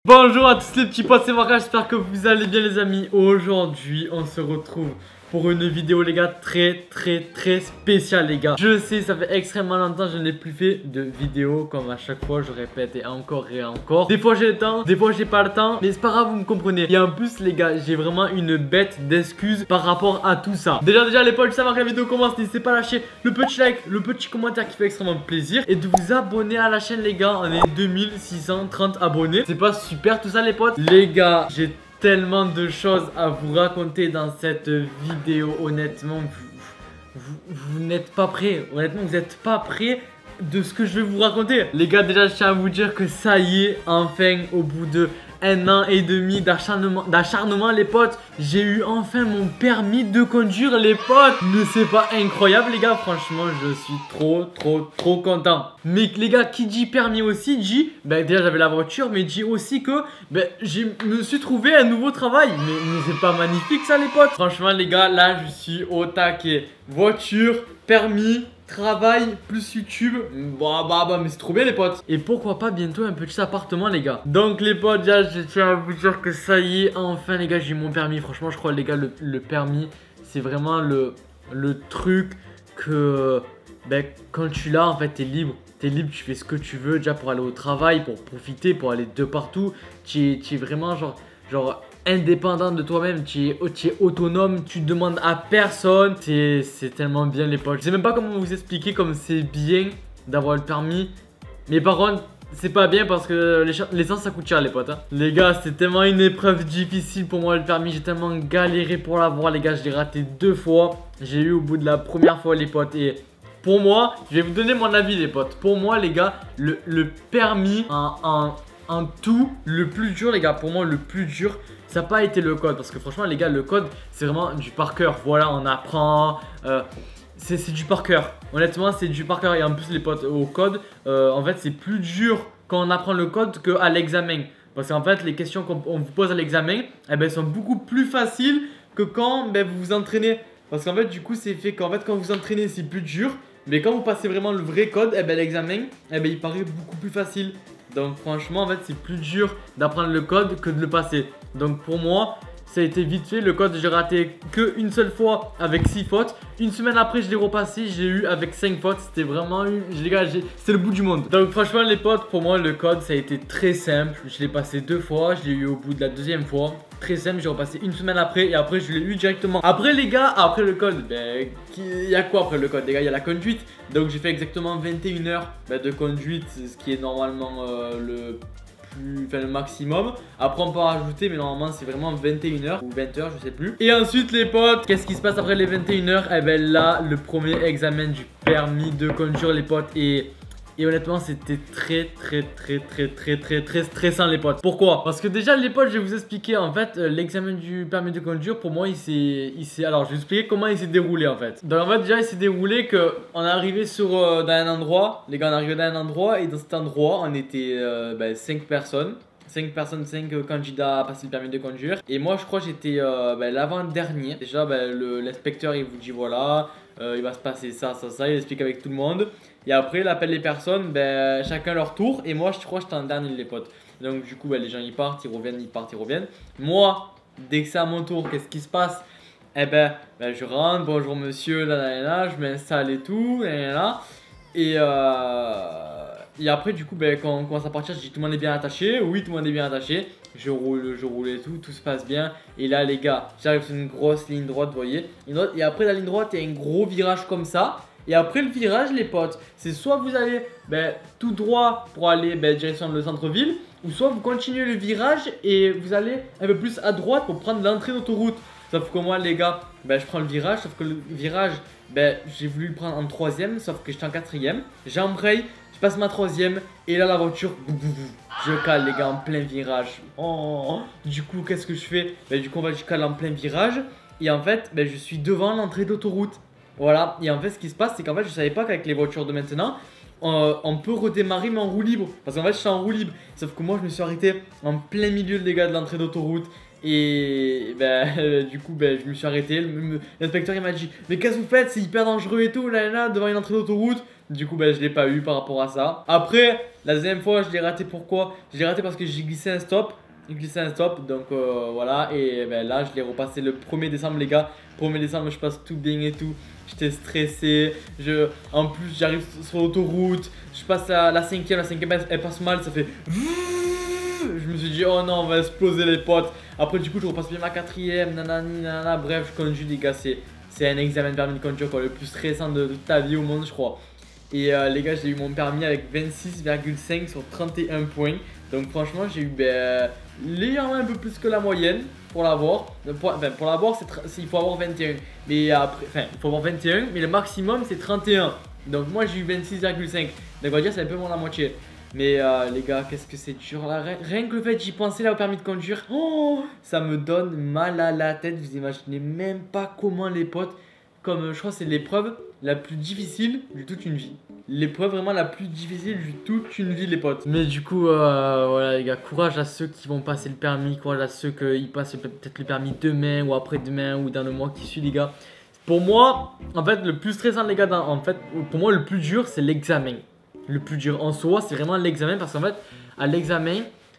Bonjour à tous les petits potes, c'est Marca, j'espère que vous allez bien les amis. Aujourd'hui on se retrouve pour une vidéo les gars très spéciale les gars. Je sais, ça fait extrêmement longtemps que je n'ai plus fait de vidéo. Comme à chaque fois je répète et encore et encore. Des fois j'ai le temps, des fois j'ai pas le temps, mais c'est pas grave, vous me comprenez. Et en plus les gars, j'ai vraiment une bête d'excuses par rapport à tout ça. Déjà les potes, savoir que la vidéo commence, n'hésitez pas à lâcher le petit like, le petit commentaire qui fait extrêmement plaisir, et de vous abonner à la chaîne les gars. On est 2630 abonnés. C'est pas super tout ça les potes? Les gars, j'ai tellement de choses à vous raconter dans cette vidéo. Honnêtement, vous n'êtes pas prêts. Honnêtement, vous n'êtes pas prêts de ce que je vais vous raconter. Les gars, déjà, je tiens à vous dire que ça y est, enfin, au bout de 1 an et demi d'acharnement, les potes, j'ai eu enfin mon permis de conduire, les potes. Mais c'est pas incroyable, les gars. Franchement, je suis trop content. Mais les gars, qui dit permis aussi dit, déjà j'avais la voiture, mais dit aussi que je me suis trouvé un nouveau travail. Mais c'est pas magnifique ça, les potes? Franchement, les gars, là, je suis au taquet. Voiture, permis, travail plus YouTube, mais c'est trop bien les potes. Et pourquoi pas bientôt un petit appartement les gars. Donc les potes, déjà je tiens à vous dire que ça y est, enfin les gars, j'ai eu mon permis. Franchement je crois les gars, le permis c'est vraiment le truc que quand tu l'as en fait t'es libre. T'es libre, tu fais ce que tu veux déjà pour aller au travail, pour profiter, pour aller de partout. Tu es vraiment genre indépendant de toi-même, tu es autonome, tu demandes à personne. C'est tellement bien les potes. Je sais même pas comment vous expliquer comme c'est bien d'avoir le permis. Mais par contre, c'est pas bien parce que l'essence ça coûte cher les potes hein. Les gars, c'est tellement une épreuve difficile pour moi le permis. J'ai tellement galéré pour l'avoir les gars, je l'ai raté 2 fois. J'ai eu au bout de la première fois les potes. Et pour moi, je vais vous donner mon avis les potes. Pour moi les gars, le permis en tout, le plus dur les gars, pour moi le plus dur, ça n'a pas été le code. Parce que franchement les gars, le code c'est vraiment du par cœur. Voilà, on apprend, c'est du par cœur. Honnêtement c'est du par cœur. Et en plus les potes, au code, en fait c'est plus dur quand on apprend le code qu'à l'examen. Parce qu'en fait les questions qu'on vous pose à l'examen, sont beaucoup plus faciles que quand vous vous entraînez. Parce qu'en fait du coup c'est fait qu'en fait quand vous entraînez c'est plus dur. Mais quand vous passez vraiment le vrai code, l'examen, il paraît beaucoup plus facile. Donc franchement, en fait, c'est plus dur d'apprendre le code que de le passer. Donc pour moi, ça a été vite fait. Le code, j'ai raté qu'une seule fois avec 6 fautes. Une semaine après, je l'ai repassé. J'ai eu avec 5 fautes. C'était vraiment les gars, c'est le bout du monde. Donc franchement, les potes, pour moi, le code, ça a été très simple. Je l'ai passé 2 fois. Je l'ai eu au bout de la 2e fois. Très simple, j'ai repassé une semaine après et après je l'ai eu directement. Après les gars, après le code, il y a quoi après le code les gars? Il y a la conduite. Donc j'ai fait exactement 21 heures de conduite, ce qui est normalement le maximum. Après on peut en rajouter, mais normalement c'est vraiment 21 heures ou 20 heures, je sais plus. Et ensuite les potes, qu'est-ce qui se passe après les 21 heures? Là, le premier examen du permis de conduire les potes. Et honnêtement c'était très stressant les potes. Pourquoi? Parce que déjà les potes, je vais vous expliquer en fait l'examen du permis de conduire. Pour moi alors je vais vous expliquer comment il s'est déroulé en fait. Donc en fait déjà il s'est déroulé que on est arrivé dans un endroit. Les gars, on est arrivé dans un endroit et dans cet endroit on était 5 personnes. 5 candidats à passer le permis de conduire. Et moi je crois que j'étais l'avant-dernier. Déjà l'inspecteur il vous dit voilà, il va se passer ça, il explique avec tout le monde. Et après il appelle les personnes, chacun leur tour. Et moi je crois que j'étais en dernier les potes. Donc du coup les gens ils partent, ils reviennent, ils partent, ils reviennent. Moi dès que c'est à mon tour, qu'est-ce qui se passe? Je rentre, bonjour monsieur, là, je m'installe et tout, là. Et après du coup quand on commence à partir, je dis tout le monde est bien attaché. Oui, tout le monde est bien attaché. Je roule et tout se passe bien. Et là les gars, j'arrive sur une grosse ligne droite, vous voyez. Et après la ligne droite, il y a un gros virage comme ça. Et après le virage les potes, c'est soit vous allez tout droit pour aller direction le centre-ville, ou soit vous continuez le virage et vous allez un peu plus à droite pour prendre l'entrée d'autoroute. Sauf que moi les gars, je prends le virage, sauf que le virage, j'ai voulu le prendre en 3ème, sauf que j'étais en 4ème. J'embraye, je passe ma 3ème et là la voiture, je cale les gars en plein virage. Du coup qu'est-ce que je fais? Du coup je cale en plein virage et en fait je suis devant l'entrée d'autoroute. Voilà, et en fait ce qui se passe c'est qu'en fait je savais pas qu'avec les voitures de maintenant on peut redémarrer mais en roue libre. Parce qu'en fait je suis en roue libre. Sauf que moi je me suis arrêté en plein milieu les gars de l'entrée d'autoroute. Et du coup je me suis arrêté. L'inspecteur il m'a dit mais qu'est-ce que vous faites? C'est hyper dangereux et tout là, devant une entrée d'autoroute. Du coup, ben, je l'ai pas eu par rapport à ça. Après, la deuxième fois, je l'ai raté. Pourquoi? Je l'ai raté parce que j'ai glissé un stop. Donc voilà. Et ben, là, je l'ai repassé le 1er décembre, les gars. 1er décembre, je passe tout bien et tout. J'étais stressé. En plus, j'arrive sur l'autoroute. Je passe à la cinquième. La cinquième, elle passe mal. Ça fait. Je me suis dit, oh non, on va exploser les potes. Après, du coup, je repasse bien ma quatrième. Nanani, nanana. Bref, je conduis, les gars. C'est un examen de permis de conduire, quoi, le plus stressant de toute ta vie au monde, je crois. Et les gars, j'ai eu mon permis avec 26,5 sur 31 points. Donc franchement, j'ai eu légèrement un peu plus que la moyenne pour l'avoir. Pour l'avoir, il faut avoir 21. Mais après, il faut avoir 21, mais le maximum c'est 31. Donc moi j'ai eu 26,5. Donc on va dire c'est un peu moins la moitié. Mais les gars, qu'est-ce que c'est dur là. Rien que le fait j'y pensais là au permis de conduire, oh, ça me donne mal à la tête. Vous imaginez même pas comment les potes, comme je crois que c'est l'épreuve la plus difficile de toute une vie. L'épreuve vraiment la plus difficile de toute une vie, les potes. Mais du coup, voilà les gars, courage à ceux qui vont passer le permis. Courage à ceux qui passent peut-être le permis demain ou après-demain ou dans le mois qui suit, les gars. Pour moi, en fait, le plus stressant, les gars, pour moi, le plus dur, c'est l'examen. Le plus dur en soi, c'est vraiment l'examen. Parce qu'en fait, à l'examen,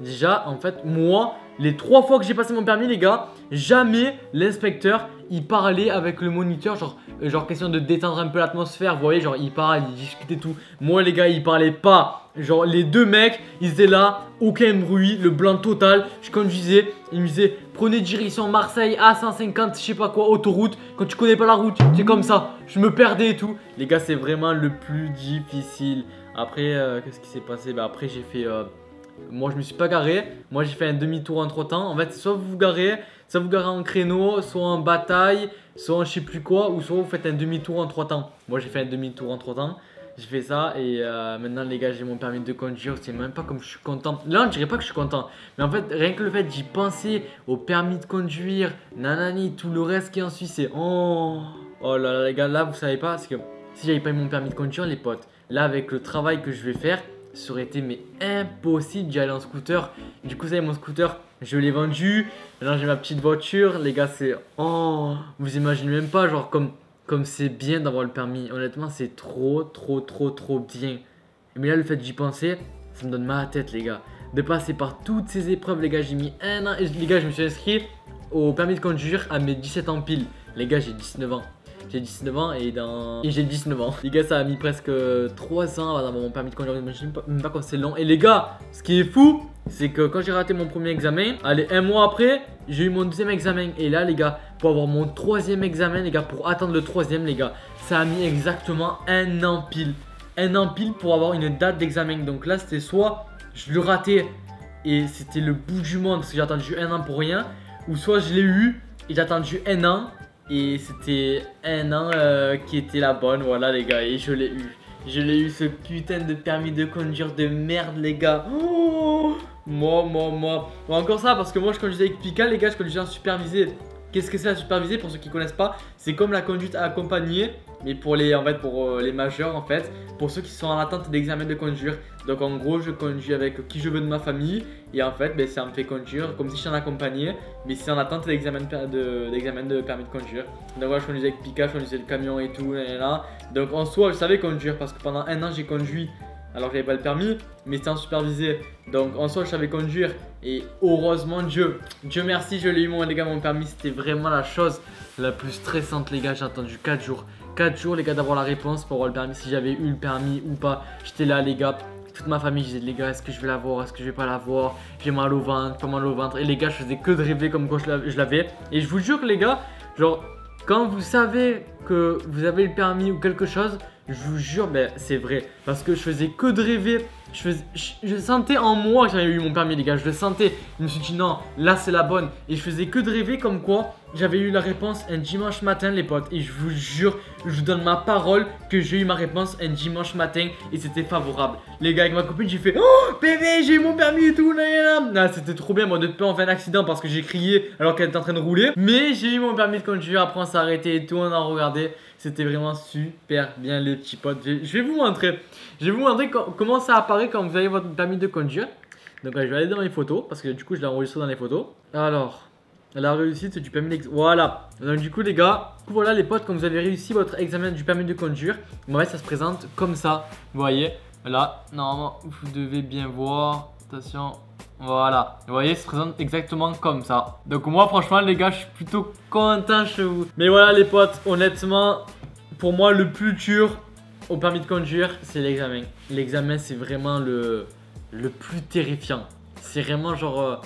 déjà, en fait, moi, les 3 fois que j'ai passé mon permis, les gars, jamais l'inspecteur, il parlait avec le moniteur, genre question de détendre un peu l'atmosphère, vous voyez, genre il parle, il discute et tout. Moi, les gars, il parlait pas. Genre, les deux mecs, ils étaient là, aucun bruit, le blanc total. Je conduisais, ils me disaient, prenez direction Marseille, A150, je sais pas quoi, autoroute. Quand tu connais pas la route, c'est comme ça. Je me perdais et tout. Les gars, c'est vraiment le plus difficile. Après, qu'est-ce qui s'est passé? Bah, après, j'ai fait. Moi, je me suis pas garé. Moi, j'ai fait un demi-tour entre temps. En fait, soit vous vous garez en créneau, soit en bataille, soit en je sais plus quoi, ou soit vous faites un demi-tour en 3 temps. Moi, j'ai fait un demi-tour en 3 temps. J'ai fait ça et maintenant, les gars, j'ai mon permis de conduire. C'est même pas comme je suis content. Là, on dirait pas que je suis content. Mais en fait, rien que le fait d'y penser au permis de conduire, nanani, tout le reste qui en suit, c'est oh là là, les gars, là, vous savez pas, parce que si j'avais pas eu mon permis de conduire, les potes, là, avec le travail que je vais faire, ça aurait été mais impossible d'y aller en scooter. Du coup, ça y est, mon scooter, je l'ai vendu. Maintenant, j'ai ma petite voiture. Les gars, c'est oh, vous imaginez même pas, genre comme c'est bien d'avoir le permis. Honnêtement, c'est trop bien. Mais là, le fait d'y penser, ça me donne mal à la tête, les gars. De passer par toutes ces épreuves, les gars, j'ai mis 1 an. Et les gars, je me suis inscrit au permis de conduire à mes 17 ans pile. Les gars, j'ai 19 ans. J'ai 19 ans et j'ai 19 ans. Les gars, ça a mis presque 3 ans avant d'avoir mon permis de conduire. Je ne sais même pas comme c'est long. Et les gars, ce qui est fou, c'est que quand j'ai raté mon premier examen, allez, 1 mois après, j'ai eu mon deuxième examen. Et là, les gars, pour avoir mon 3e examen, les gars, pour attendre le 3e, les gars, ça a mis exactement 1 an pile. 1 an pile pour avoir une date d'examen. Donc là, c'était soit je le ratais et c'était le bout du monde parce que j'ai attendu 1 an pour rien, ou soit je l'ai eu et j'ai attendu 1 an. Et c'était 1 an qui était la bonne, voilà les gars, et je l'ai eu. Je l'ai eu, ce putain de permis de conduire de merde, les gars. Oh, moi. Bon, encore ça, parce que moi je conduisais avec Pika, les gars, je conduisais en supervisé. Qu'est-ce que c'est la supervisée? Pour ceux qui connaissent pas, c'est comme la conduite accompagnée, mais pour les majeurs en fait, pour ceux qui sont en attente d'examen de conduire. Donc en gros, je conduis avec qui je veux de ma famille et en fait, ça me fait conduire comme si je suis en accompagné, mais c'est en attente d'examen de permis de conduire. Donc voilà, je conduisais avec Pika, je conduisais le camion et tout, là. Donc en soi, je savais conduire parce que pendant 1 an, j'ai conduit. Alors que j'avais pas le permis, mais c'était en supervisé. Donc en soi je savais conduire. Et heureusement Dieu merci, je l'ai eu les gars, mon permis. C'était vraiment la chose la plus stressante, les gars. J'ai attendu 4 jours. 4 jours les gars d'avoir la réponse pour avoir le permis, si j'avais eu le permis ou pas. J'étais là les gars, toute ma famille, je disais les gars, est-ce que je vais l'avoir, est-ce que je vais pas l'avoir, j'ai mal au ventre, pas mal au ventre. Et les gars, je faisais que de rêver comme quoi je l'avais. Et je vous jure les gars, genre quand vous savez que vous avez le permis ou quelque chose, je vous jure, c'est vrai. Parce que je faisais que de rêver. Je sentais en moi que j'avais eu mon permis, les gars. Je le sentais. Je me suis dit non, là c'est la bonne. Et je faisais que de rêver comme quoi j'avais eu la réponse un dimanche matin, les potes. Et je vous jure, je vous donne ma parole que j'ai eu ma réponse un dimanche matin. Et c'était favorable. Les gars, avec ma copine, j'ai fait oh bébé, j'ai eu mon permis et tout. C'était trop bien. Moi, de peur, on fait un accident parce que j'ai crié alors qu'elle était en train de rouler. Mais j'ai eu mon permis de conduire. Après, on s'est arrêté et tout. On a regardé. C'était vraiment super bien, les petits potes. Je vais vous montrer. Je vais vous montrer comment ça apparaît quand vous avez votre permis de conduire. Donc je vais aller dans les photos parce que du coup je l'ai enregistré dans les photos. Alors, la réussite du permis voilà. Donc du coup les gars, voilà les potes, quand vous avez réussi votre examen du permis de conduire, ouais, ça se présente comme ça. Vous voyez, là, normalement, vous devez bien voir. Attention, voilà. Vous voyez, ça se présente exactement comme ça. Donc moi, franchement les gars, je suis plutôt content chez vous. Mais voilà les potes, honnêtement, pour moi le plus dur au permis de conduire, c'est l'examen. L'examen, c'est vraiment le plus terrifiant. C'est vraiment genre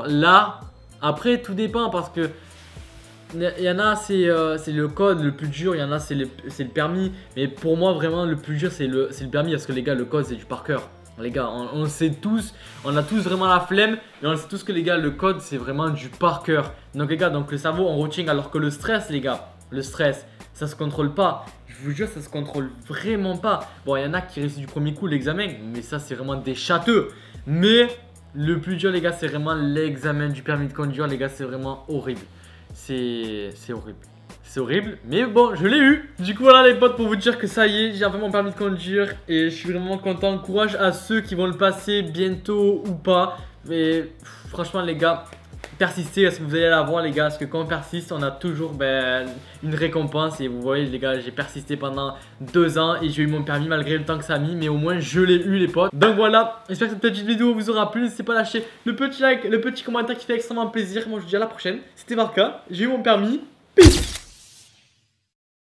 là. Après, tout dépend parce que il y en a, c'est le code le plus dur. Il y en a, c'est le permis. Mais pour moi, vraiment, le plus dur, c'est le permis. Parce que les gars, le code, c'est du par cœur. Les gars, on sait tous, on a tous vraiment la flemme. Et on sait tous que les gars, le code, c'est vraiment du par cœur. Donc les gars, donc le cerveau en routine. Alors que le stress, les gars, le stress, ça se contrôle pas. Je vous jure, ça se contrôle vraiment pas. Bon, il y en a qui réussissent du premier coup l'examen. Mais ça, c'est vraiment des châteux. Mais le plus dur les gars, c'est vraiment l'examen du permis de conduire. Les gars, c'est vraiment horrible. C'est horrible. C'est horrible, mais bon, je l'ai eu. Du coup, voilà les potes, pour vous dire que ça y est, j'ai enfin mon permis de conduire. Et je suis vraiment content. Courage à ceux qui vont le passer bientôt ou pas. Mais franchement les gars, persistez, parce que vous allez l'avoir les gars. Parce que quand on persiste, on a toujours une récompense. Et vous voyez les gars, j'ai persisté pendant 2 ans et j'ai eu mon permis malgré le temps que ça a mis. Mais au moins je l'ai eu les potes. Donc voilà, j'espère que cette petite vidéo vous aura plu. N'hésitez pas à lâcher le petit like, le petit commentaire qui fait extrêmement plaisir. Moi je vous dis à la prochaine. C'était Marca, j'ai eu mon permis. Peace.